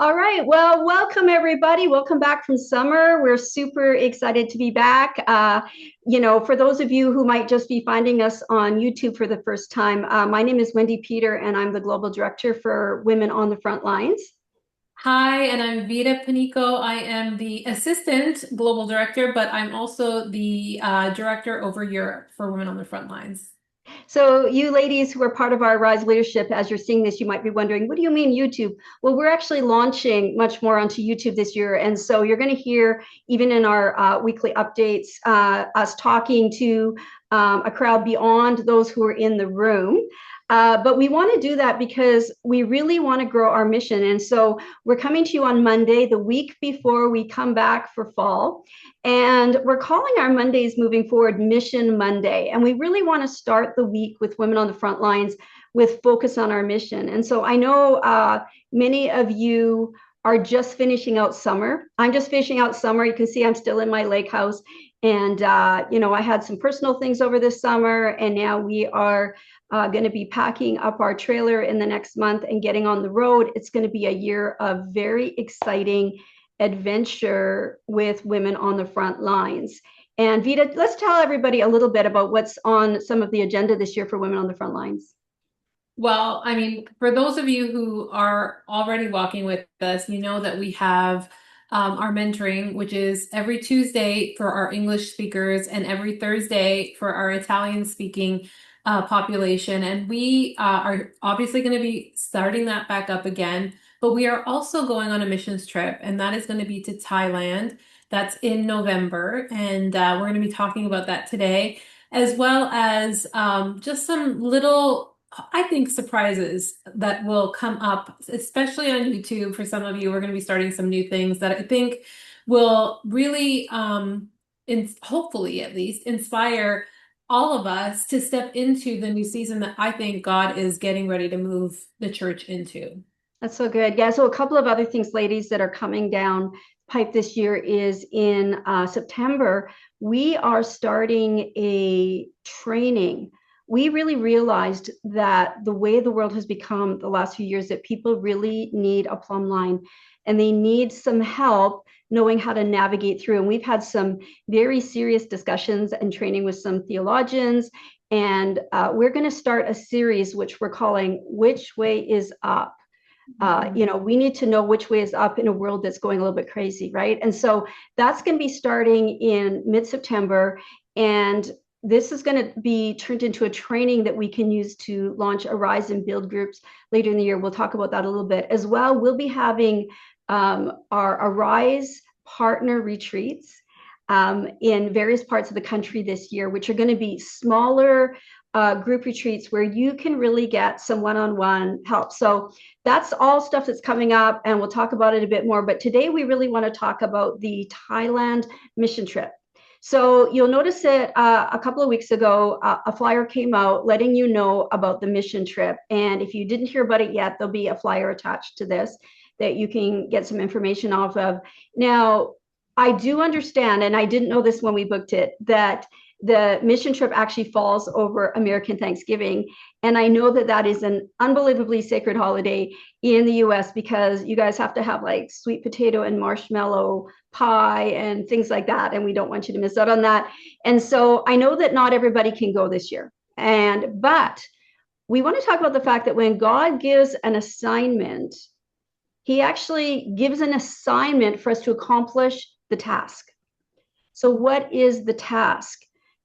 All right. Well, welcome everybody. Welcome back from summer. We're super excited to be back. For those of you who might just be finding us on YouTube for the first time, my name is Wendy Peter, and I'm the Global Director for Women on the Front Lines. Hi, and I'm Vita Panico. I am the Assistant Global Director, but I'm also the Director over Europe for Women on the Front Lines. So, you ladies who are part of our Rise Leadership, as you're seeing this, you might be wondering, what do you mean YouTube? Well, we're actually launching much more onto YouTube this year. And so, you're going to hear, even in our weekly updates, us talking to a crowd beyond those who are in the room. But we want to do that because we really want to grow our mission. And so, we're coming to you on Monday, the week before we come back for fall. And we're calling our Mondays moving forward Mission Monday. And we really want to start the week with Women on the Front Lines with focus on our mission. And so I know many of you are just finishing out summer. I'm just finishing out summer. You can see I'm still in my lake house. And, I had some personal things over this summer. And now we are going to be packing up our trailer in the next month and getting on the road. It's going to be a year of very exciting adventure with Women on the Front Lines. And Vita, let's tell everybody a little bit about what's on some of the agenda this year for Women on the Front Lines. Well, I mean, for those of you who are already walking with us, you know that we have our mentoring, which is every Tuesday for our English speakers and every Thursday for our Italian speaking population. And we are obviously going to be starting that back up again, but we are also going on a missions trip, and that is going to be to Thailand. That's in November, and we're going to be talking about that today, as well as just some little, I think, surprises that will come up, especially on YouTube. For some of you, we're going to be starting some new things that I think will really, hopefully at least, inspire all of us to step into the new season that I think God is getting ready to move the church into. That's so good. Yeah. So a couple of other things, ladies, that are coming down pipe this year is in September. We are starting a training. We really realized that the way the world has become the last few years, that people really need a plumb line and they need some help knowing how to navigate through. And we've had some very serious discussions and training with some theologians. And we're going to start a series which we're calling Which Way is Up? We need to know which way is up in a world that's going a little bit crazy, right? And so that's going to be starting in mid-September. And this is going to be turned into a training that we can use to launch Arise and Build groups later in the year. We'll talk about that a little bit. As well, we'll be having our Arise partner retreats in various parts of the country this year, which are going to be smaller group retreats where you can really get some one-on-one help. So that's all stuff that's coming up, and we'll talk about it a bit more. But today we really want to talk about the Thailand mission trip. So you'll notice that a couple of weeks ago, a flyer came out letting you know about the mission trip. And if you didn't hear about it yet, there'll be a flyer attached to this that you can get some information off of. Now, I do understand, and I didn't know this when we booked it, that the mission trip actually falls over American Thanksgiving. And I know that that is an unbelievably sacred holiday in the US because you guys have to have like sweet potato and marshmallow pie and things like that. And we don't want you to miss out on that. And so I know that not everybody can go this year. But we want to talk about the fact that when God gives an assignment, he actually gives an assignment for us to accomplish the task. So, what is the task?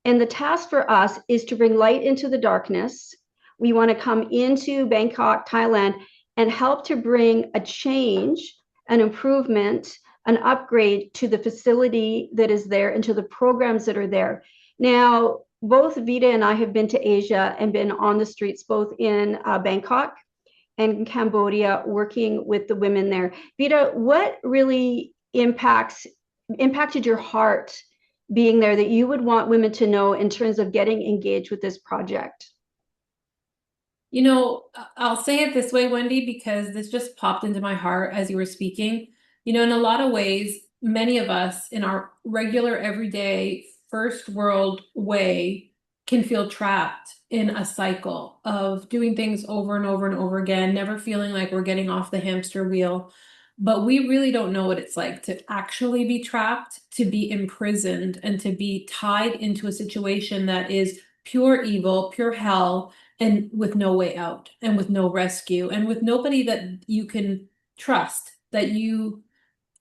And the task for us is to bring light into the darkness. We want to come into Bangkok, Thailand, and help to bring a change, an improvement, an upgrade to the facility that is there and to the programs that are there. Now, both Vita and I have been to Asia and been on the streets, both in Bangkok and Cambodia, working with the women there. Vita, what really impacted your heart being there that you would want women to know in terms of getting engaged with this project? You know, I'll say it this way, Wendy, because this just popped into my heart as you were speaking. You know, in a lot of ways, many of us in our regular, everyday, first world way can feel trapped in a cycle of doing things over and over and over again, never feeling like we're getting off the hamster wheel. but we really don't know what it's like to actually be trapped, to be imprisoned, and to be tied into a situation that is pure evil, pure hell, and with no way out, and with no rescue, and with nobody that you can trust, that you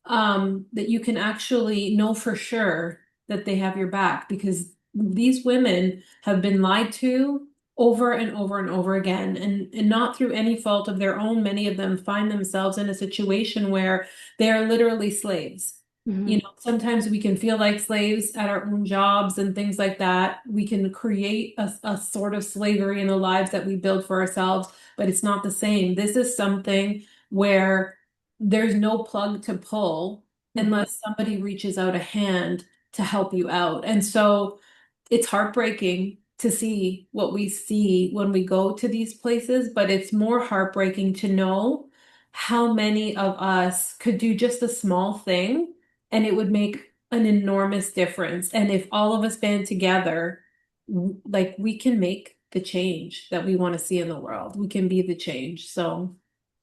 can actually know for sure that they have your back, because these women have been lied to over and over and over again, and not through any fault of their own. Many of them find themselves in a situation where they are literally slaves. You Mhm. know, sometimes we can feel like slaves at our own jobs and things like that. We can create a sort of slavery in the lives that we build for ourselves, but it's not the same. This is something where there's no plug to pull Mhm. unless somebody reaches out a hand to help you out. And so it's heartbreaking to see what we see when we go to these places, but it's more heartbreaking to know how many of us could do just a small thing and it would make an enormous difference. And if all of us band together, like we can make the change that we want to see in the world. We can be the change. So,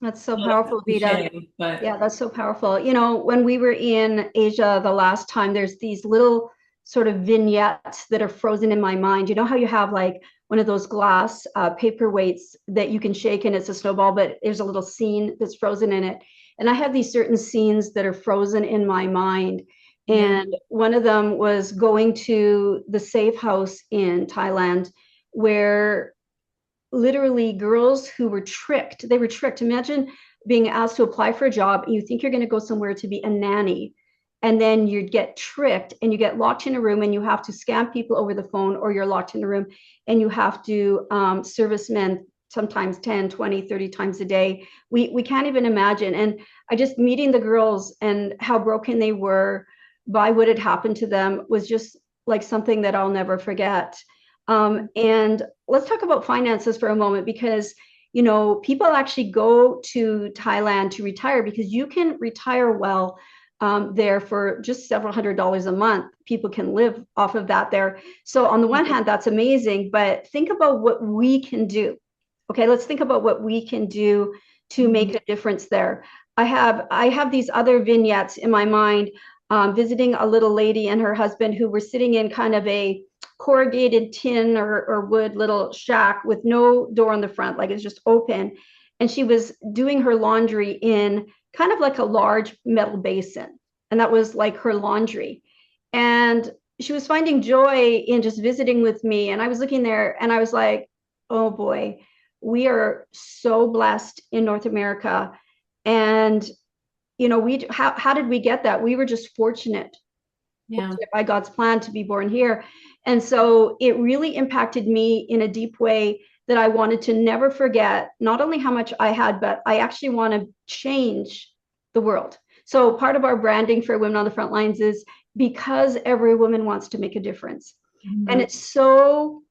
That's so no, that's powerful, Vida. cliche, but Yeah, that's so powerful. You know, when we were in Asia the last time, there's these little sort of vignettes that are frozen in my mind. You know how you have like one of those glass paperweights that you can shake and it's a snowball, but there's a little scene that's frozen in it. And I have these certain scenes that are frozen in my mind. yeah, And one of them was going to the safe house in Thailand where literally girls who were tricked. They were tricked. Imagine being asked to apply for a job and you think you're going to go somewhere to be a nanny. And then you get tricked and you get locked in a room and you have to scam people over the phone, or you're locked in a room and you have to service men sometimes 10, 20, 30 times a day. We can't even imagine. And I just meeting the girls and how broken they were by what had happened to them was just like something that I'll never forget. And let's talk about finances for a moment because, you know, people actually go to Thailand to retire because you can retire well there for just several $100s a month. People can live off of that there. So, on the one hand, that's amazing, but think about what we can do. Okay, let's think about what we can do to make mhm, a difference there. I have these other vignettes in my mind, visiting a little lady and her husband who were sitting in kind of a corrugated tin or wood little shack with no door on the front, like it's just open. And she was doing her laundry in kind of like a large metal basin. And that was like her laundry. And she was finding joy in just visiting with me. And I was looking there and I was like, oh boy, we are so blessed in North America. And, you know, how did we get that? We were just fortunate yeah. by God's plan to be born here. And so it really impacted me in a deep way that I wanted to never forget not only how much I had, but I actually want to change the world. So part of our branding for Women on the Front Lines is because every woman wants to make a difference. And Mhm. it's so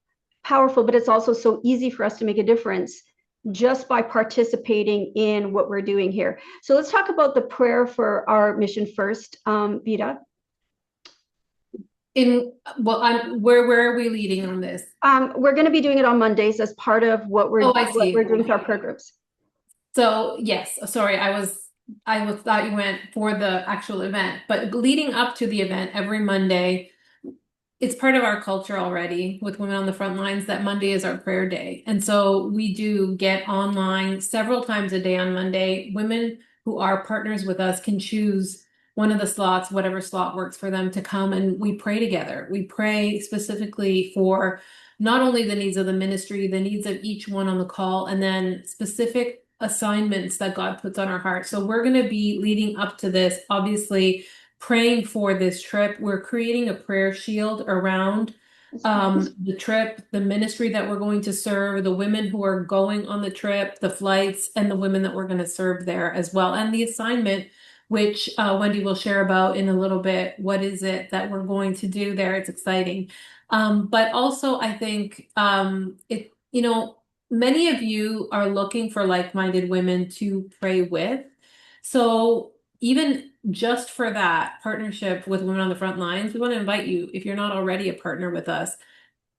powerful, but it's also so easy for us to make a difference just by participating in what we're doing here. So let's talk about the prayer for our mission first, Vida. In well, where are we leading on this? We're going to be doing it on Mondays as part of what Oh, we're I what we're see. doing with our Okay. prayer groups. So yes, sorry, I was thought you went for the actual event, but leading up to the event every Monday, it's part of our culture already with Women on the Front Lines that Monday is our prayer day. And so we do get online several times a day on Monday. Women who are partners with us can choose one of the slots, whatever slot works for them, to come and we pray together. We pray specifically for not only the needs of the ministry, the needs of each one on the call, and then specific assignments that God puts on our heart. So we're going to be leading up to this, obviously praying for this trip. We're creating a prayer shield around the trip, the ministry that we're going to serve, the women who are going on the trip, the flights, and the women that we're going to serve there as well. And the assignment, which Wendy will share about in a little bit. What is it that we're going to do there? It's exciting. But also, I think many of you are looking for like-minded women to pray with. So even just for that partnership with Women on the Front Lines, we want to invite you, if you're not already a partner with us,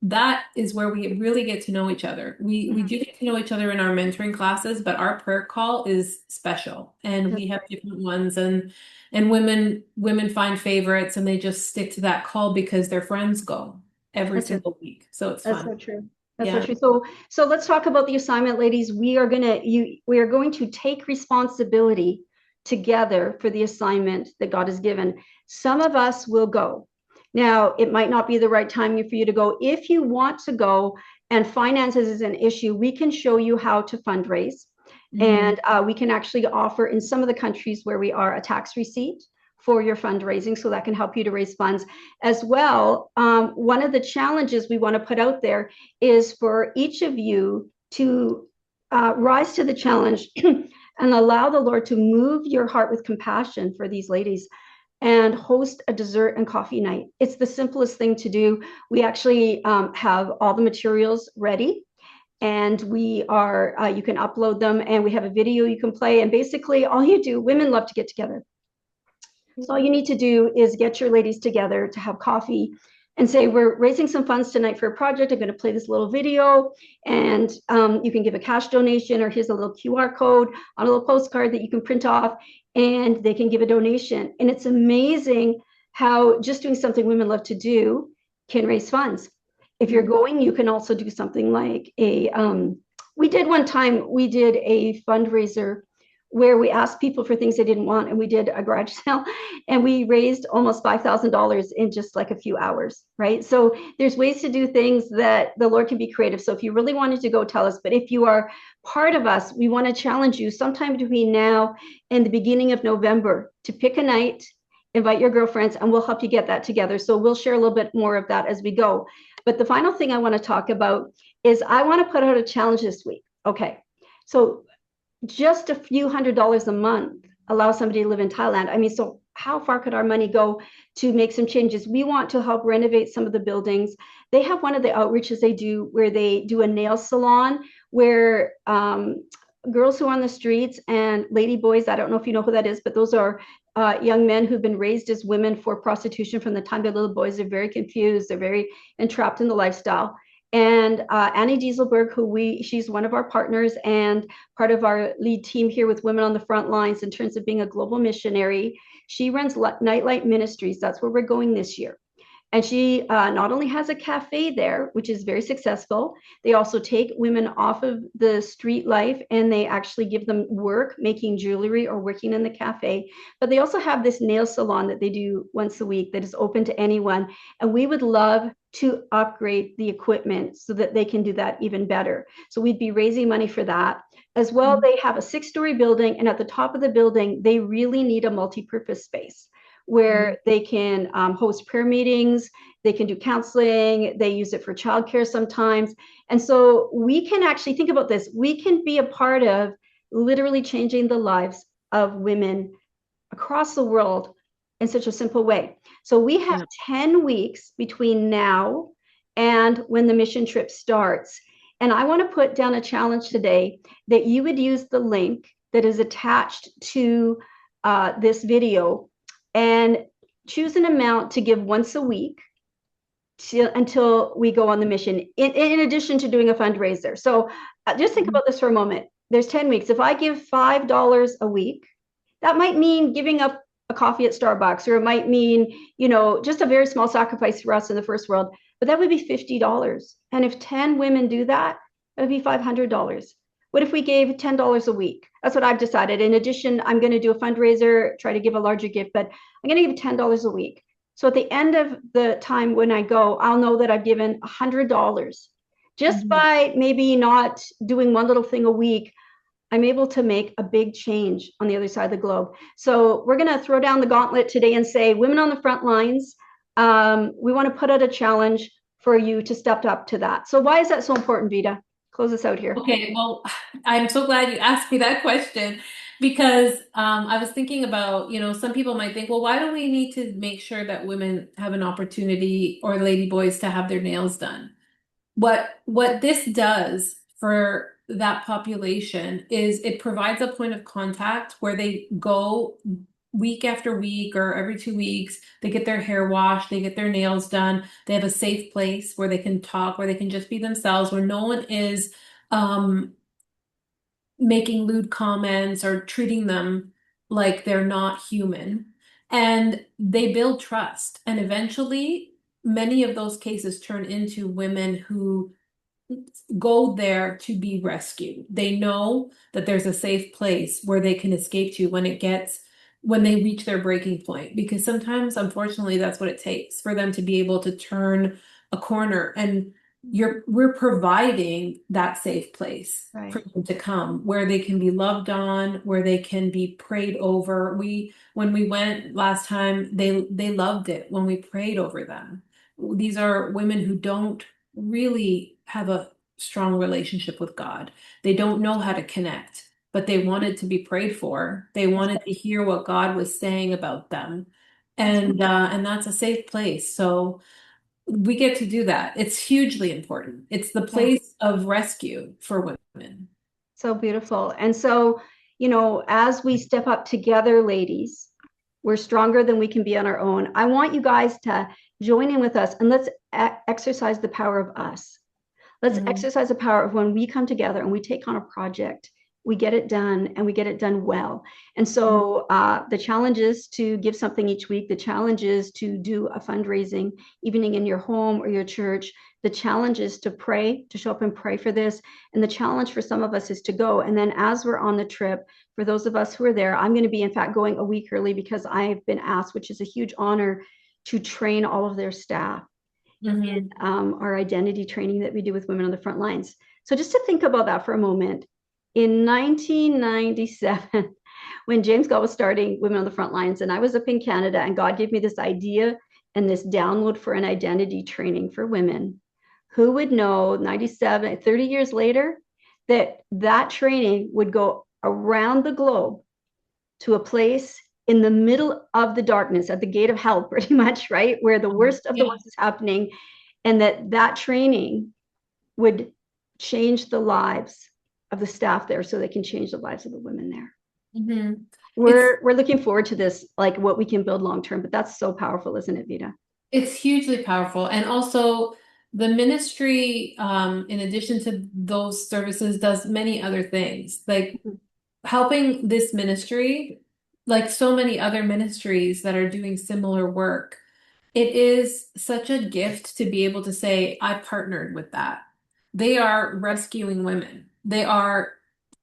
that is where we really get to know each other. We do get to know each other in our mentoring classes, but our prayer call is special, and we That's have right. different ones, and women find favorites, and they just stick to that call because their friends go every That's it. single week. So it's That's fun. so true. That's so Yeah. true. So let's talk about the assignment, ladies. We are going to take responsibility together for the assignment that God has given. Some of us will go. Now, it might not be the right time for you to go. If you want to go and finances is an issue, we can show you how to fundraise. Mhm. And we can actually offer in some of the countries where we are a tax receipt for your fundraising. So that can help you to raise funds as well. One of the challenges we want to put out there is for each of you to rise to the challenge and allow the Lord to move your heart with compassion for these ladies and host a dessert and coffee night. It's the simplest thing to do. We actually have all the materials ready, and you can upload them, and we have a video you can play. And basically, all you do, women love to get together. So all you need to do is get your ladies together to have coffee and say, we're raising some funds tonight for a project. I'm going to play this little video, and you can give a cash donation, or here's a little QR code on a little postcard that you can print off, and they can give a donation. And it's amazing how just doing something women love to do can raise funds. If you're going, you can also do something like we did one time, we did a fundraiser where we asked people for things they didn't want, and we did a garage sale, and we raised almost $5,000 in just like a few hours, right? So there's ways to do things that the Lord can be creative. So if you really wanted to go, tell us. But if you are part of us, we want to challenge you sometime between now and the beginning of November to pick a night, invite your girlfriends, and we'll help you get that together. So we'll share a little bit more of that as we go. But the final thing I want to talk about is I want to put out a challenge this week. Okay. So just a few $100s a month allow somebody to live in Thailand. I mean, so how far could our money go to make some changes? We want to help renovate some of the buildings. They have one of the outreaches they do where they do a nail salon where girls who are on the streets and lady boys, I don't know if you know who that is, but those are young men who've been raised as women for prostitution from the time they're little boys. They're very confused. They're very entrapped in the lifestyle. And Annie Dieselberg, she's one of our partners and part of our lead team here with Women on the Frontlines in terms of being a global missionary. She runs Nightlight Ministries. That's where we're going this year. And she not only has a cafe there, which is very successful, they also take women off of the street life and they actually give them work making jewelry or working in the cafe. But they also have this nail salon that they do once a week that is open to anyone. And we would love to upgrade the equipment so that they can do that even better. So we'd be raising money for that. As well, they have a 6-story building, and at the top of the building, they really need a multi-purpose space where they can host prayer meetings, they can do counseling, they use it for childcare sometimes. And so we can actually think about this. We can be a part of literally changing the lives of women across the world in such a simple way. So we have Yeah. 10 weeks between now and when the mission trip starts. And I want to put down a challenge today that you would use the link that is attached to this video and choose an amount to give once a week until we go on the mission, in addition to doing a fundraiser. So just think about this for a moment. There's 10 weeks. If I give $5 a week, that might mean giving up a coffee at Starbucks, or it might mean, just a very small sacrifice for us in the first world, but that would be $50. And if 10 women do that, that would be $500. What if we gave $10 a week? That's what I've decided. In addition, I'm going to do a fundraiser, try to give a larger gift, but I'm going to give $10 a week. So at the end of the time when I go, I'll know that I've given $100 just Mhm. by maybe not doing one little thing a week. I'm able to make a big change on the other side of the globe. So we're going to throw down the gauntlet today and say, women on the front lines, we want to put out a challenge for you to step up to that. So why is that so important, Vita? Close us out here. Okay, well, I'm so glad you asked me that question because I was thinking about, some people might think, well, why do we need to make sure that women have an opportunity or lady boys to have their nails done? What this does for that population is it provides a point of contact where they go week after week or every 2 weeks. They get their hair washed, they get their nails done. They have a safe place where they can talk, where they can just be themselves, where no one is um, making lewd comments or treating them like they're not human. And they build trust. And eventually, many of those cases turn into women who go there to be rescued. They know that there's a safe place where they can escape to when they reach their breaking point. Because sometimes, unfortunately, that's what it takes for them to be able to turn a corner. And we're providing that safe place for Right. them to come where they can be loved on, where they can be prayed over. When we went last time, they loved it when we prayed over them. These are women who don't really have a strong relationship with God. They don't know how to connect, but they wanted to be prayed for. They That's wanted to hear what God was saying about them. that's And that's a safe place. So we get to do that. It's hugely important. It's the yeah. place of rescue for women. So beautiful. And so, as we step up together, ladies, we're stronger than we can be on our own. I want you guys to join in with us and let's exercise the power of us. Let's Mhm. exercise the power of when we come together and we take on a project, we get it done and we get it done well. And so the challenge is to give something each week. The challenge is to do a fundraising evening in your home or your church. The challenge is to pray, to show up and pray for this. And the challenge for some of us is to go. And then as we're on the trip, for those of us who are there, I'm going to be, in fact, going a week early because I've been asked, which is a huge honor, to train all of their staff in Mhm. our identity training that we do with women on the front lines. So just to think about that for a moment, in 1997, when James Gall was starting Women on the Front Lines, and I was up in Canada, and God gave me this idea and this download for an identity training for women, who would know 97, 30 years later, that that training would go around the globe to a place in the middle of the darkness at the gate of hell, pretty much, right? Where the worst of the Yeah. worst is happening, and that training would change the lives of the staff there so they can change the lives of the women there. Mhm. It's We're looking forward to this, like what we can build long term, but that's so powerful, isn't it, Vida? It's hugely powerful. And also, the ministry, in addition to those services, does many other things. Like helping this ministry, like so many other ministries that are doing similar work, it is such a gift to be able to say, I partnered with that. They are rescuing women. They are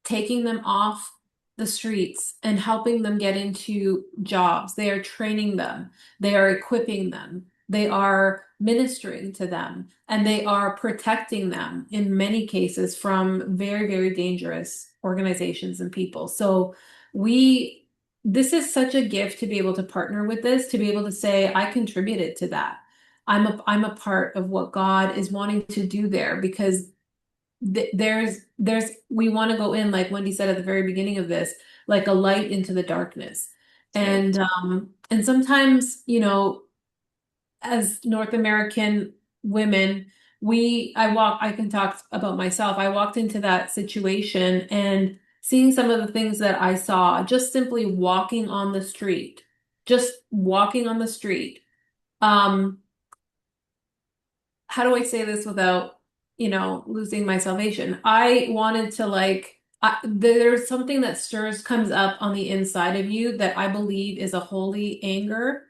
taking them off the streets and helping them get into jobs. They are training them. They are equipping them. They are ministering to them and they are protecting them in many cases from very, very dangerous organizations and people. So we this is such a gift to be able to partner with this, to be able to say, I contributed to that. I'm a part of what God is wanting to do there because there's we want to go in, like Wendy said at the very beginning of this, like a light into the darkness. That's right. And sometimes, as North American women, I can talk about myself. I walked into that situation and seeing some of the things that I saw, just simply walking on the street, just walking on the street. Um, how do I say this without, losing my salvation? I wanted to there's something that comes up on the inside of you that I believe is a holy anger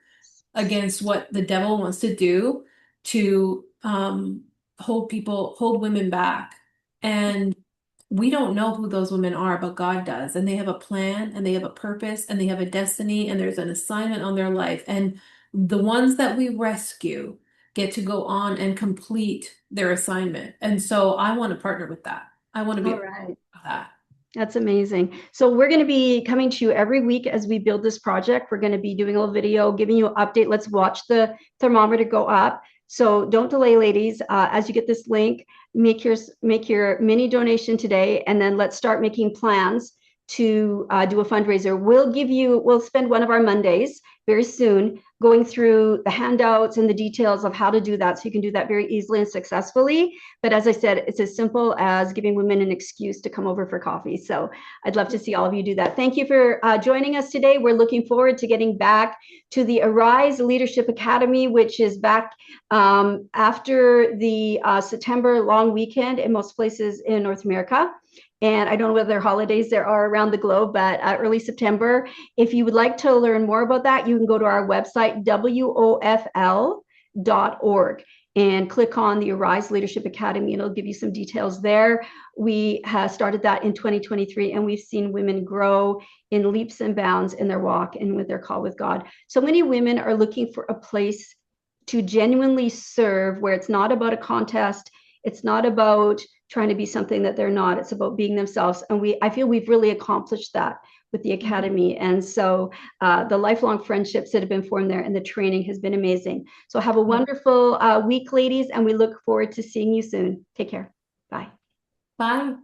against what the devil wants to do to hold women back. And we don't know who those women are, but God does. And they have a plan and they have a purpose and they have a destiny and there's an assignment on their life. And the ones that we rescue get to go on and complete their assignment. And so I want to partner with that. I want to be All a part right. of that. That's amazing. So we're going to be coming to you every week as we build this project. We're going to be doing a little video, giving you an update. Let's watch the thermometer go up. So don't delay, ladies. As you get this link, make your mini donation today, and then let's start making plans to do a fundraiser. We'll spend one of our Mondays very soon going through the handouts and the details of how to do that, so you can do that very easily and successfully. But as I said, it's as simple as giving women an excuse to come over for coffee. So I'd love to see all of you do that. Thank you for joining us today. We're looking forward to getting back to the Arise Leadership Academy, which is back after the September long weekend in most places in North America. And I don't know what other holidays there are around the globe, but early September. If you would like to learn more about that, you can go to our website, wofl.org, and click on the Arise Leadership Academy, and it'll give you some details there. We have started that in 2023, and we've seen women grow in leaps and bounds in their walk and with their call with God. So many women are looking for a place to genuinely serve, where it's not about a contest. It's not about trying to be something that they're not. It's about being themselves. And I feel we've really accomplished that with the Academy. And so the lifelong friendships that have been formed there and the training has been amazing. So have a wonderful week, ladies, and we look forward to seeing you soon. Take care. Bye. Bye.